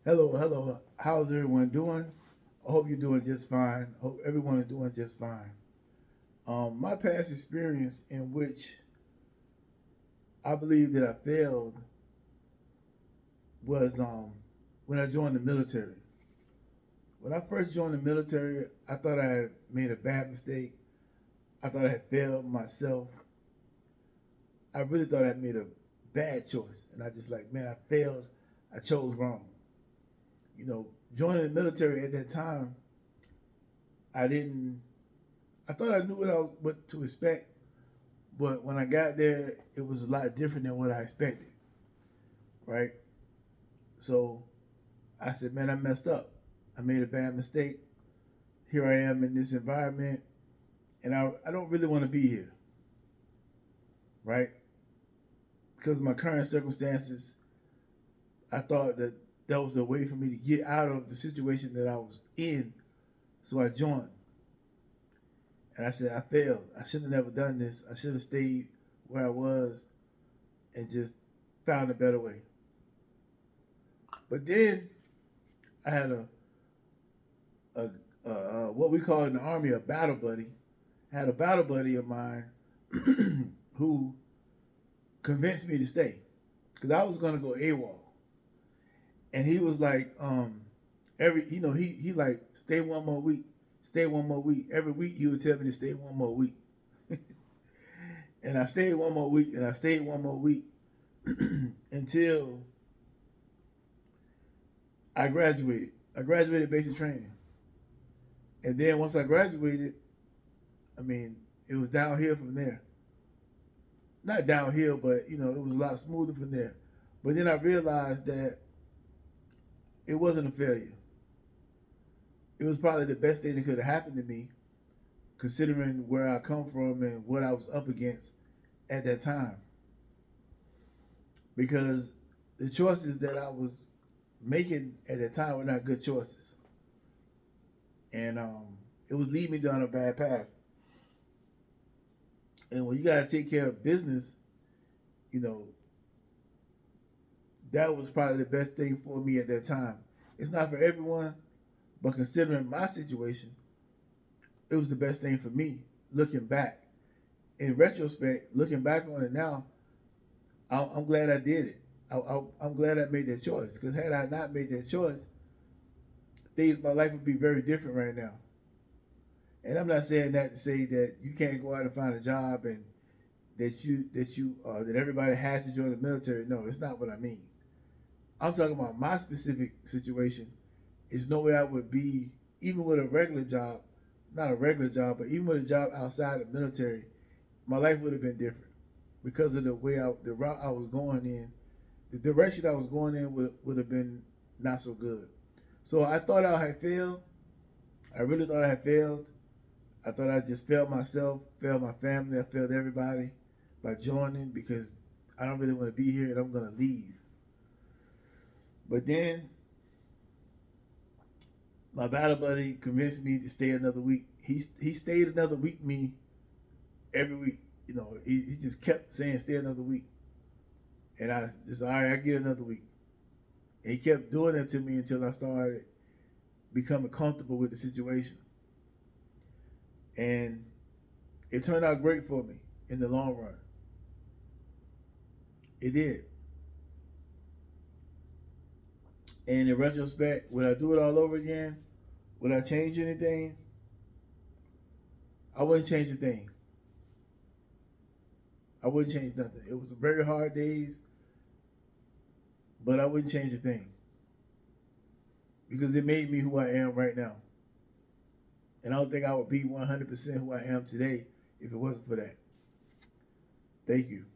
Hello, hello. How's everyone doing? I hope you're doing just fine. Hope everyone is doing just fine. My past experience in which I believe that I failed was when I joined the military. When I first joined the military, I thought I had made a bad mistake. I thought I had failed myself. I really thought I had made a bad choice. And I just like, man, I failed. I chose wrong. Joining the military at that time, I didn't I thought I knew what to expect, but when I got there, it was a lot different than what I expected, right? So I said, man, I messed up. I made a bad mistake. Here I am in this environment, and I don't really want to be here, right? Because of my current circumstances, I thought that that was a way for me to get out of the situation that I was in. So I joined. And I said, I failed. I should have never done this. I should have stayed where I was and just found a better way. But then I had a, what we call in the army a battle buddy. I had a battle buddy of mine who convinced me to stay because I was gonna go AWOL, and he was like, he like stay one more week, stay one more week. Every week he would tell me to stay one more week, and I stayed one more week, and I stayed one more week until I graduated. I graduated basic training, and then once I graduated, I mean, it was downhill from there. Not downhill, but it was a lot smoother from there. But then I realized that it wasn't a failure. It was probably the best thing that could have happened to me, considering where I come from and what I was up against at that time. Because the choices that I was making at that time were not good choices, and it was leading me down a bad path. And when you got to take care of business, you know that was probably the best thing for me at that time. It's not for everyone, but considering my situation, it was the best thing for me. Looking back, in retrospect, looking back on it now, I'm glad I did it. I'm glad I made that choice because had I not made that choice, my life would be very different right now. And I'm not saying that to say that you can't go out and find a job and that everybody has to join the military. No, it's not what I mean. I'm talking about my specific situation. There's no way I would be, even with a regular job, not a regular job, but even with a job outside the military, my life would have been different because of the route I was going in, the direction I was going in would have been not so good. So I thought I had failed. I really thought I had failed. I thought I just failed myself, failed my family, I failed everybody by joining because I don't really want to be here and I'm gonna leave. But then my battle buddy convinced me to stay another week. He stayed another week me every week. He just kept saying stay another week, and I just all right. I get another week. And he kept doing it to me until I started becoming comfortable with the situation, and it turned out great for me in the long run. It did. And in retrospect, would I do it all over again? Would I change anything? I wouldn't change a thing. I wouldn't change nothing. It was very hard days, but I wouldn't change a thing because it made me who I am right now. And I don't think I would be 100% who I am today if it wasn't for that. Thank you.